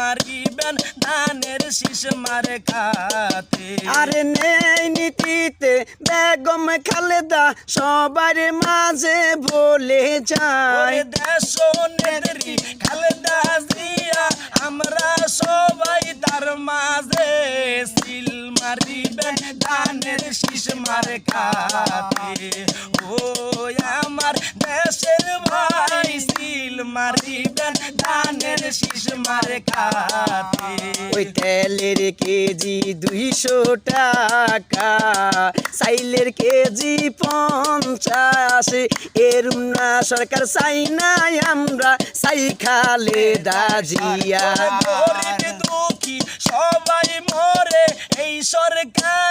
মারিবেন ধানের শীষ মার্কাতে। আরে নেই নীতিতে বেগম খালেদা সবার মাঝে বলে যায়, দেশ নেত্রী খালেদা জিয়া আমরা সবাই তার মাঝে সিল মারিবেন ধানের শীষ মার্কাতে। ও আমার দেশের ভাই সিল মারিবেন ধানের শীষ মার্কাতে। ওই তেলের কেজি 200 টাকা, চাইলের কেজি 50, এরম না সরকার চাই না আমরা, চাই খালেদা জিয়া। গরিব দুঃখী সবাই মরে এই সরকার